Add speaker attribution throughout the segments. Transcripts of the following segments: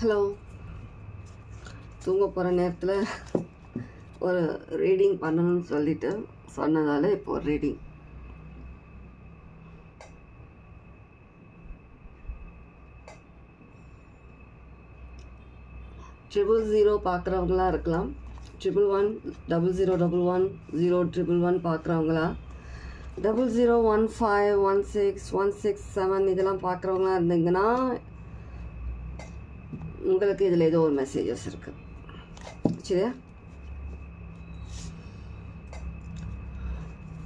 Speaker 1: Hello, தூங்க போகிற நேரத்தில் ஒரு ரீடிங் பண்ணணும்னு சொல்லிட்டு சொன்னதால் இப்போ ஒரு ரீடிங். ட்ரிபிள் 0 பார்க்குறவங்களா இருக்கலாம், 1110011 பார்க்குறவங்களா, 0015161667 இதெல்லாம் பார்க்குறவங்களா இருந்தீங்கன்னா உங்களுக்கு இதில் ஏதோ ஒரு மெசேஜஸ் இருக்கு. சரியா?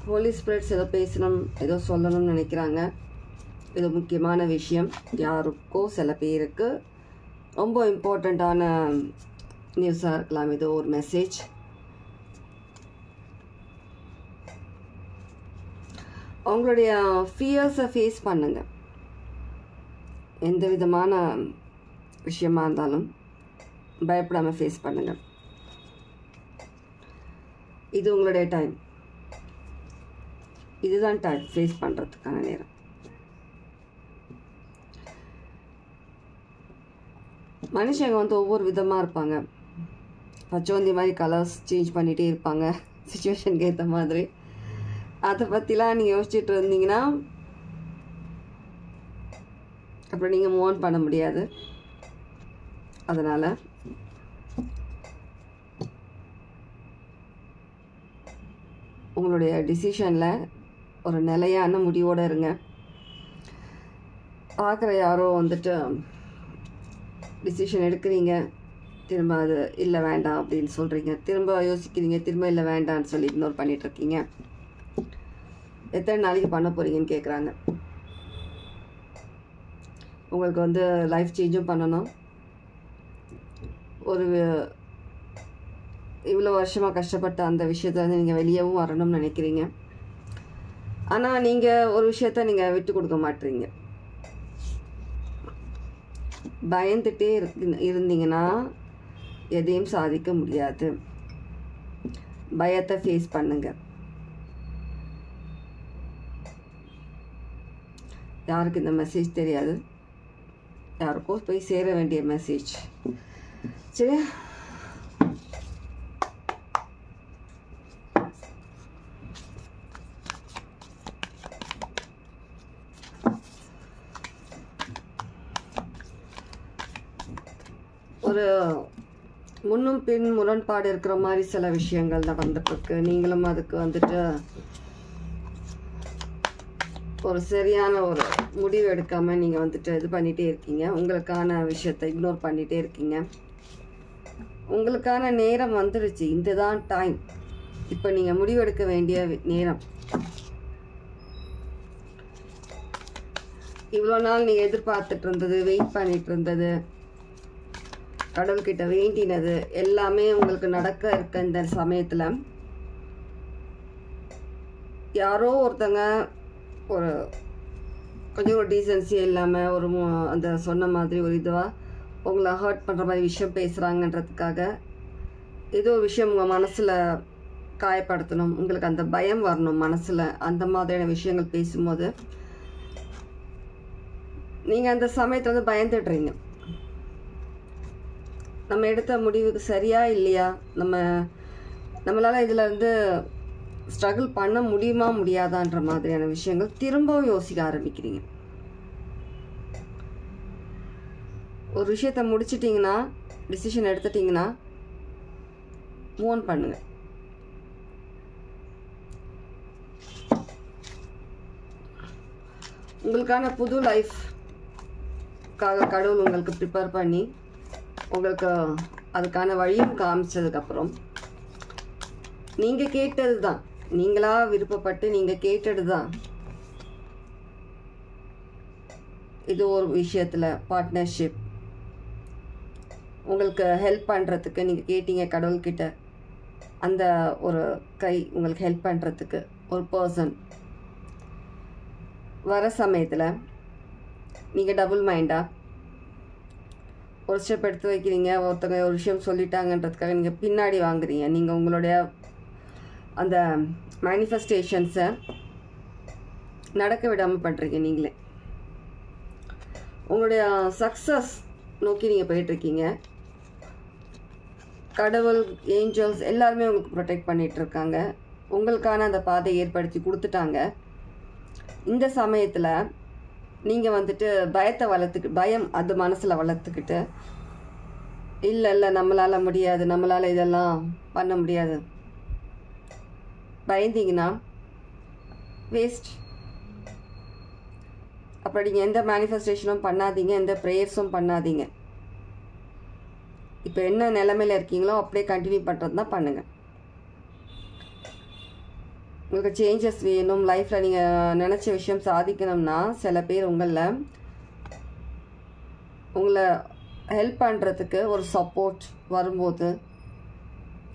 Speaker 1: ஹோலி ஸ்பிரிட்ஸ் ஏதோ பேசணும், ஏதோ சொல்லணும்னு நினைக்கிறாங்க. இது முக்கியமான விஷயம். யாருக்கோ சில பேருக்கு ரொம்ப இம்பார்ட்டண்ட்டான நியூஸாக இருக்கலாம். ஏதோ ஒரு மெசேஜ். அவங்களுடைய ஃபியர்ஸை ஃபேஸ் பண்ணுங்க. எந்த விதமான விஷயமா இருந்தாலும் பயப்படாமல் ஃபேஸ் பண்ணுங்க. இது உங்களுடைய டைம். இதுதான் டைம் ஃபேஸ் பண்ணுறதுக்கான நேரம். மனுஷங்க ஒவ்வொரு விதமாக இருப்பாங்க. பச்சோந்தி மாதிரி கலர்ஸ் சேஞ்ச் பண்ணிகிட்டே இருப்பாங்க சுச்சுவேஷனுக்கு ஏற்ற மாதிரி. அதை பற்றிலாம் நீங்கள் யோசிச்சுட்டு இருந்தீங்கன்னா அப்புறம் நீங்கள் மூவ் ஆன் பண்ண முடியாது. அதனால் உங்களுடைய டிசிஷனில் ஒரு நிலையான முடிவோடு இருங்க. பார்க்குற யாரோ டிசிஷன் எடுக்கிறீங்க, திரும்ப அது இல்லை வேண்டாம் அப்படின்னு சொல்கிறீங்க, திரும்ப யோசிக்கிறீங்க, திரும்ப இல்லை வேண்டான்னு சொல்லி இக்னோர் பண்ணிகிட்ருக்கீங்க. எத்தனை நாளைக்கு பண்ண போகிறீங்கன்னு கேட்குறாங்க. உங்களுக்கு லைஃப் சேஞ்சும் பண்ணணும். ஒரு இவ்வளோ வருஷமாக கஷ்டப்பட்ட அந்த விஷயத்தை நீங்கள் வெளியவும் வரணும்னு நினைக்கிறீங்க. ஆனால் நீங்கள் ஒரு விஷயத்த நீங்கள் விட்டு கொடுக்க மாட்டீங்க. பயந்துட்டே இருந்தீங்கன்னா எதையும் சாதிக்க முடியாது. பயத்தை ஃபேஸ் பண்ணுங்க. யாருக்கு இந்த மெசேஜ் தெரியாது, யாருக்கோ போய் சேர வேண்டிய மெசேஜ். சரி, ஒரு முன்னும் பின் முரண்பாடு இருக்கிற மாதிரி சில விஷயங்கள் நடந்துட்டுருக்கு. நீங்களும் அதுக்கு ஒரு சரியான ஒரு முடிவு எடுக்காமல் நீங்கள் இது பண்ணிகிட்டே இருக்கீங்க. உங்களுக்கான விஷயத்தை இக்னோர் பண்ணிகிட்டே இருக்கீங்க. உங்களுக்கான நேரம் வந்துடுச்சு. இதுதான் டைம். இப்போ நீங்கள் முடிவெடுக்க வேண்டிய நேரம். இவ்வளோ நாள் நீங்கள் எதிர்பார்த்துட்டு இருந்தது, வெயிட் பண்ணிட்டு இருந்தது, கடவுள்கிட்ட வேண்டினது எல்லாமே உங்களுக்கு நடக்க இருக்க இந்த சமயத்தில் யாரோ ஒருத்தங்க கொஞ்சம் ஒரு டீசன்சியே இல்லாமல் அந்த சொன்ன மாதிரி ஒரு இதுவாக உங்களை ஹர்ட் பண்ணுற மாதிரி விஷயம் பேசுகிறாங்கன்றதுக்காக ஏதோ ஒரு விஷயம் உங்கள் மனசில் காயப்படுத்தணும், உங்களுக்கு அந்த பயம் வரணும் மனசில். அந்த மாதிரியான விஷயங்கள் பேசும்போது நீங்கள் அந்த சமயத்தில் பயந்துடுறீங்க. நம்ம எடுத்த முடிவுக்கு சரியா இல்லையா, நம்மளால் இதில் ஸ்ட்ரகிள் பண்ண முடியுமா முடியாதான்ற மாதிரியான விஷயங்கள் திரும்பவும் யோசிக்க ஆரம்பிக்கிறீங்க. ஒரு விஷயத்தை முடிச்சிட்டிங்கன்னா, டிசிஷன் எடுத்துட்டிங்கன்னா மூவ் ஆன் பண்ணுங்க. உங்களுக்கான புது லைஃப்காக கடவுள் உங்களுக்கு ப்ரிப்பேர் பண்ணி உங்களுக்கு அதுக்கான வழியும் காமிச்சதுக்கப்புறம் நீங்கள் கேட்டது தான், நீங்களாக விருப்பப்பட்டு நீங்கள் கேட்டது தான். இது ஒரு விஷயத்தில் பார்ட்னர்ஷிப், உங்களுக்கு ஹெல்ப் பண்ணுறதுக்கு நீங்கள் கேட்டீங்க கடவுள்கிட்ட. அந்த ஒரு கை உங்களுக்கு ஹெல்ப் பண்ணுறதுக்கு ஒரு பர்சன் வர சமயத்தில் நீங்கள் டபுள் மைண்டாக ஒரு ஸ்டெப் எடுத்து வைக்கிறீங்க. ஒருத்தங்க ஒரு விஷயம் சொல்லிட்டாங்கன்றதுக்காக நீங்கள் பின்னாடி வாங்குறீங்க. நீங்கள் உங்களுடைய அந்த மேனிஃபெஸ்டேஷன்ஸை நடக்க விடாமல் பண்ணுறீங்க. நீங்களே உங்களுடைய சக்ஸஸ் நோக்கி நீங்கள் போயிட்டுருக்கீங்க. கடவுள், ஏஞ்சல்ஸ் எல்லாருமே உங்களுக்கு ப்ரொடெக்ட் பண்ணிகிட்ருக்காங்க. உங்களுக்கான அந்த பாதையை ஏற்படுத்தி கொடுத்துட்டாங்க. இந்த சமயத்தில் நீங்கள் வந்துட்டு பயம் அது மனசில் வளர்த்துக்கிட்டு இல்லை நம்மளால் முடியாது, நம்மளால் இதெல்லாம் பண்ண முடியாது பயந்தீங்கன்னா வேஸ்ட். அப்புறம் நீங்கள் எந்த மேனிஃபெஸ்டேஷனும் பண்ணாதீங்க, எந்த ப்ரேயர்ஸும் பண்ணாதீங்க. இப்போ என்ன நிலைமையில் இருக்கீங்களோ அப்படியே கண்டினியூ பண்ணுறது தான் பண்ணுங்கள். உங்களுக்கு சேஞ்சஸ் வேணும், லைஃப்பில் நீங்கள் நினச்ச விஷயம் சாதிக்கணும்னா சில பேர் உங்களை ஹெல்ப் பண்ணுறதுக்கு ஒரு சப்போர்ட் வரும்போது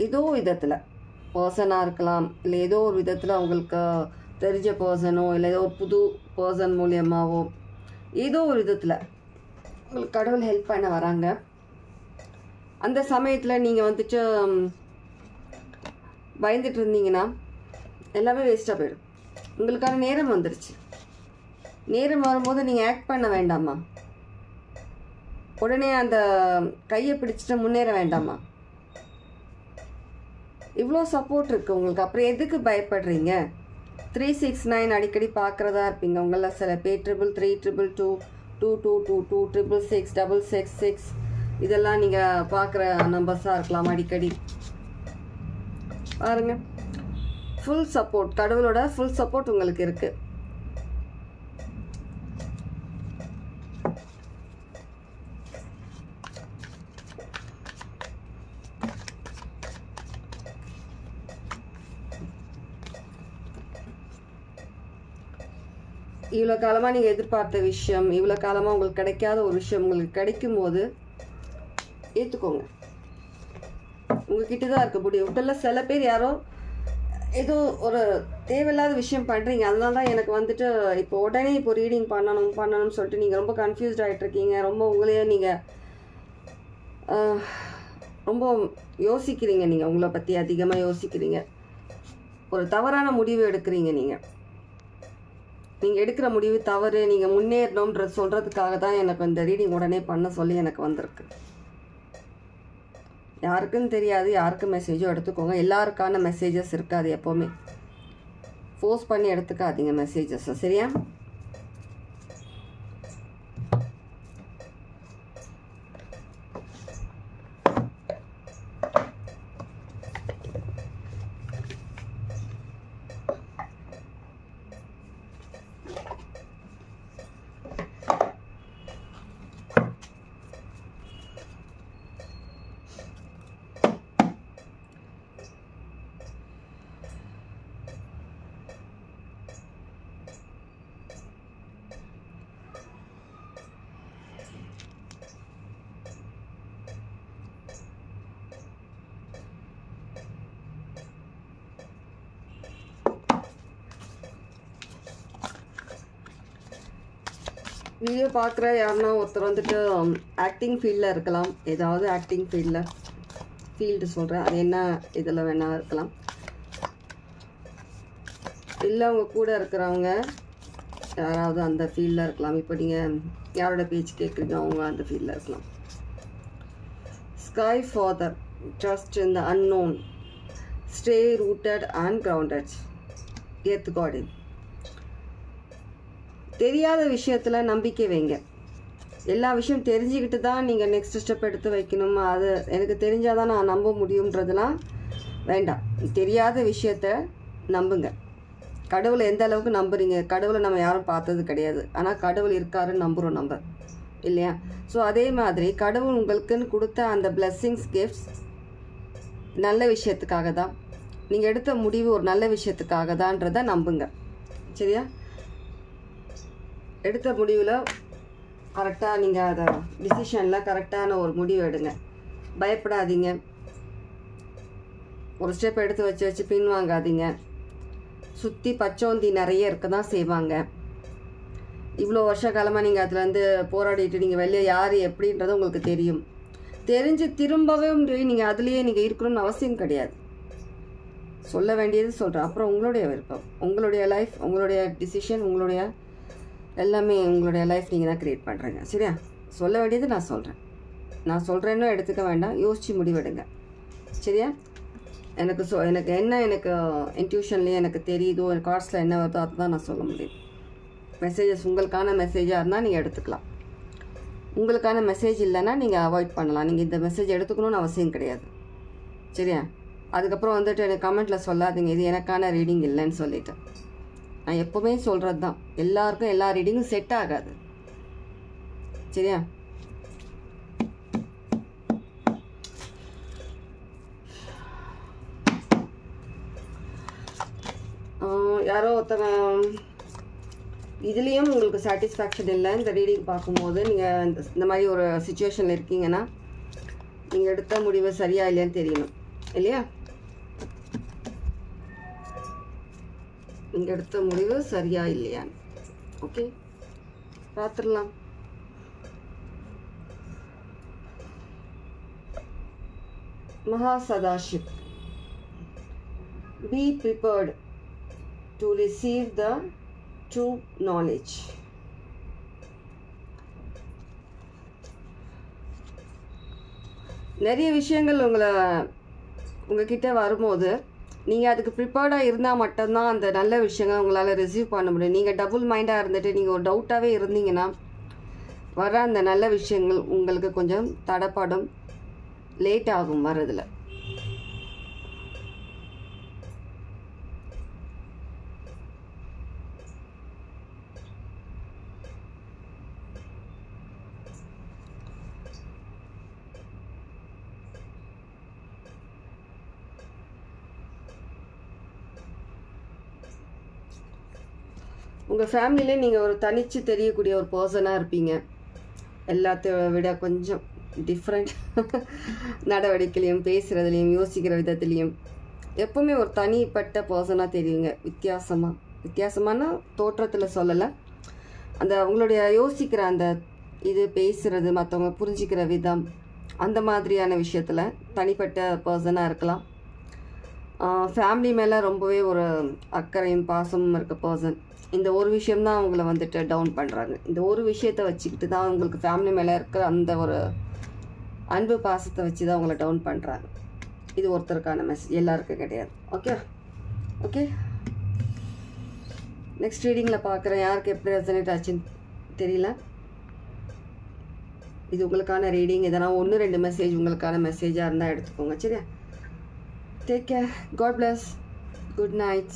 Speaker 1: ஏதோ விதத்தில் பர்சனாக இருக்கலாம், இல்லை ஏதோ ஒரு விதத்தில் உங்களுக்கு தெரிஞ்ச பர்சனோ இல்லை ஏதோ ஒரு புது பர்சன் மூலியமாகவோ ஏதோ ஒரு விதத்தில் உங்களுக்கு கடவுள் ஹெல்ப் பண்ண வராங்க. அந்த சமயத்தில் நீங்கள் வந்துட்டு பயந்துட்டு இருந்தீங்கன்னா எல்லாமே வேஸ்ட்டாக போயிடும். உங்களுக்கான நேரம் வந்துடுச்சு. நேரம் வரும்போது நீங்கள் ஆக்ட் பண்ண வேண்டாமா? உடனே அந்த கையை பிடிச்சிட்டு முன்னேற வேண்டாமா? இவ்வளோ சப்போர்ட் இருக்குது உங்களுக்கு, அப்புறம் எதுக்கு பயப்படுறீங்க? 369 அடிக்கடி பார்க்குறதா இருப்பீங்க. உங்களில் சில பேர் 333 222 22 666 666 இதெல்லாம் நீங்கள் பார்க்குற நம்பர்ஸாக இருக்கலாம். அடிக்கடி பாருங்கள், ஃபுல் சப்போர்ட், கடவுளோட ஃபுல் சப்போர்ட் உங்களுக்கு இருக்குது. இவ்வளோ காலமாக நீங்கள் எதிர்பார்த்த விஷயம், இவ்வளோ காலமாக உங்களுக்கு கிடைக்காத ஒரு விஷயம் உங்களுக்கு கிடைக்கும் போது ஏற்றுக்கோங்க. உங்ககிட்ட தான் இருக்க முடியும். இப்போல்லாம் சில பேர் யாரோ ஏதோ ஒரு தேவையில்லாத விஷயம் பண்ணுறீங்க. அதனால தான் எனக்கு வந்துட்டு இப்போ உடனே இப்போ ரீடிங் பண்ணணும்னு சொல்லிட்டு நீங்கள் ரொம்ப கன்ஃபியூஸ்ட் ஆகிட்ருக்கீங்க. ரொம்ப உங்களையே நீங்கள் ரொம்ப யோசிக்கிறீங்க. நீங்கள் உங்களை பற்றி அதிகமாக யோசிக்கிறீங்க. ஒரு தவறான முடிவு எடுக்கிறீங்க. நீங்கள் எடுக்கிற முடிவு தவறு. நீங்கள் முன்னேறணும்ன்றது சொல்கிறதுக்காக தான் எனக்கு இந்த ரீடிங் உடனே பண்ண சொல்லி எனக்கு வந்திருக்கு. யாருக்குன்னு தெரியாது, யாருக்கு மெசேஜோ எடுத்துக்கோங்க. எல்லாருக்கான மெசேஜஸ் இருக்காது. எப்போவுமே ஃபோர்ஸ் பண்ணி எடுத்துக்காதீங்க மெசேஜஸ், சரியா? வீடியோ பார்க்குற யாருன்னா ஒருத்தர் வந்துட்டு ஆக்டிங் ஃபீல்டில் இருக்கலாம். ஏதாவது ஆக்டிங் ஃபீல்டு சொல்கிறேன், அது என்ன இதில் வேணா இருக்கலாம். இல்லை அவங்க கூட இருக்கிறவங்க யாராவது அந்த ஃபீல்டில் இருக்கலாம். இப்போ நீங்கள் யாரோட பேச்சு கேட்குறீங்க அவங்க அந்த ஃபீல்டில் இருக்கலாம். Sky father, trust in the unknown, stay rooted and grounded, earth god. தெரியாத விஷயத்தில் நம்பிக்கை வைங்க. எல்லா விஷயம் தெரிஞ்சுக்கிட்டு தான் நீங்கள் நெக்ஸ்ட் ஸ்டெப் எடுத்து வைக்கணும். அது எனக்கு தெரிஞ்சால் தான் நான் நம்ப முடியுன்றதுலாம் வேண்டாம். தெரியாத விஷயத்த நம்புங்க. கடவுளை எந்த அளவுக்கு நம்புறீங்க? கடவுளை நம்ம யாரும் பார்த்தது கிடையாது, ஆனால் கடவுள் இருக்காருன்னு நம்புகிறோம் நம்ம, இல்லையா? ஸோ அதே மாதிரி கடவுள் உங்களுக்குன்னு கொடுத்த அந்த பிளெஸ்ஸிங்ஸ், கிஃப்ட்ஸ் நல்ல விஷயத்துக்காக தான். நீங்கள் எடுத்த முடிவு ஒரு நல்ல விஷயத்துக்காக தான்றதை நம்புங்க, சரியா? எடுத்த முடிவில் கரெக்டாக நீங்கள் அதை டிசிஷனில் கரெக்டான ஒரு முடிவு எடுங்க. பயப்படாதீங்க. ஒரு ஸ்டெப் எடுத்து வச்சு பின்வாங்காதீங்க. சுற்றி பச்சோந்தி நிறைய இருக்க தான் செய்வாங்க. இவ்வளோ வருஷ காலமாக நீங்கள் அதுலேருந்து போராடிட்டு நீங்கள் வெளியே யார் எப்படின்றது உங்களுக்கு தெரியும். தெரிஞ்சு திரும்பவே நீங்கள் அதுலேயே நீங்கள் இருக்கணும்னு அவசியம் கிடையாது. சொல்ல வேண்டியது சொல்கிறேன். அப்புறம் உங்களுடைய விருப்பம், உங்களுடைய லைஃப், உங்களுடைய டிசிஷன், உங்களுடைய எல்லாமே உங்களுடைய லைஃப் நீங்கள் தான் க்ரியேட் பண்ணுறீங்க, சரியா? சொல்ல வேண்டியது நான் சொல்கிறேன். நான் சொல்கிறேன்னு எடுத்துக்க வேண்டாம், யோசித்து முடிவெடுங்க. சரியா? எனக்கு எனக்கு இன்ட்யூஷன்லேயே எனக்கு தெரியுதோ, கார்ட்ஸில் என்ன வருதோ அதுதான் நான் சொல்ல முடியும். மெசேஜஸ் உங்களுக்கான மெசேஜாக இருந்தால் நீங்கள் எடுத்துக்கலாம். உங்களுக்கான மெசேஜ் இல்லைன்னா நீங்கள் அவாய்ட் பண்ணலாம். நீங்கள் இந்த மெசேஜ் எடுத்துக்கணும்னு அவசியம் கிடையாது. சரியா? அதுக்கப்புறம் வந்துட்டு எனக்கு கமெண்ட்டில் சொல்லாதீங்க இது எனக்கான ரீடிங் இல்லைன்னு சொல்லிவிட்டு. நான் எப்போவுமே சொல்கிறது தான், எல்லாருக்கும் எல்லா ரீடிங்கும் செட் ஆகாது. சரியா? யாரோ ஒருத்தவங்க இதுலேயும் உங்களுக்கு சாட்டிஸ்ஃபேக்ஷன் இல்லை இந்த ரீடிங் பார்க்கும்போது, நீங்கள் இந்த மாதிரி ஒரு சுச்சுவேஷனில் இருக்கீங்கன்னா நீங்கள் எடுத்த முடிவு சரியா இல்லையான்னு தெரியணும் இல்லையா? நீங்கள் எடுத்த முடிவு சரியா இல்லையான்னு. ஓகே, பார்த்துடலாம். மகா Sadashiv, be prepared to receive the true knowledge. நிறைய விஷயங்கள் உங்ககிட்ட வரும்போது நீங்கள் அதுக்கு ப்ரிப்பேர்டாக இருந்தால் மட்டும்தான் அந்த நல்ல விஷயங்கள் உங்களால் ரிசீவ் பண்ண முடியும். நீங்கள் டபுள் மைண்டாக இருந்துட்டு நீங்கள் ஒரு டவுட்டாகவே இருந்தீங்கன்னா வர அந்த நல்ல விஷயங்கள் உங்களுக்கு கொஞ்சம் தடப்படும், லேட் ஆகும் வரதில். உங்கள் ஃபேமிலியிலே நீங்கள் ஒரு தனித்து தெரியக்கூடிய ஒரு பர்சனாக இருப்பீங்க. எல்லாத்தையும் விட கொஞ்சம் டிஃப்ரெண்ட் நடவடிக்கையிலையும் பேசுகிறதுலையும் யோசிக்கிற விதத்துலேயும் எப்போவுமே ஒரு தனிப்பட்ட பர்சனாக தெரியுங்க. வித்தியாசமான தோற்றத்தில் சொல்லலை, அந்த உங்களுடைய யோசிக்கிற அந்த இது பேசுகிறது, மற்றவங்க புரிஞ்சிக்கிற விதம், அந்த மாதிரியான விஷயத்தில் தனிப்பட்ட பர்சனாக இருக்கலாம். ஃபேமிலி மேலே ரொம்பவே ஒரு அக்கறையும் பாசமும் இருக்க பர்சன். இந்த ஒரு விஷயம்தான் அவங்கள வந்துட்டு டவுன் பண்ணுறாங்க. இந்த ஒரு விஷயத்தை வச்சுக்கிட்டு தான் உங்களுக்கு ஃபேமிலி மேலே இருக்கிற அந்த ஒரு அன்பு பாசத்தை வச்சு தான் அவங்கள டவுன் பண்ணுறாங்க. இது ஒருத்தருக்கான மெசேஜ், எல்லாருக்கும் கிடையாது. ஓகே, நெக்ஸ்ட் ரீடிங்கில் பார்க்குறேன். யாருக்கு எப்படி ரெசனேட் ஆச்சுன்னு தெரியல. இது உங்களுக்கான ரீடிங். இதெல்லாம் 1-2 மெசேஜ் உங்களுக்கான மெசேஜாக இருந்தால் எடுத்துக்கோங்க. சரியா? Take care, God bless, good night.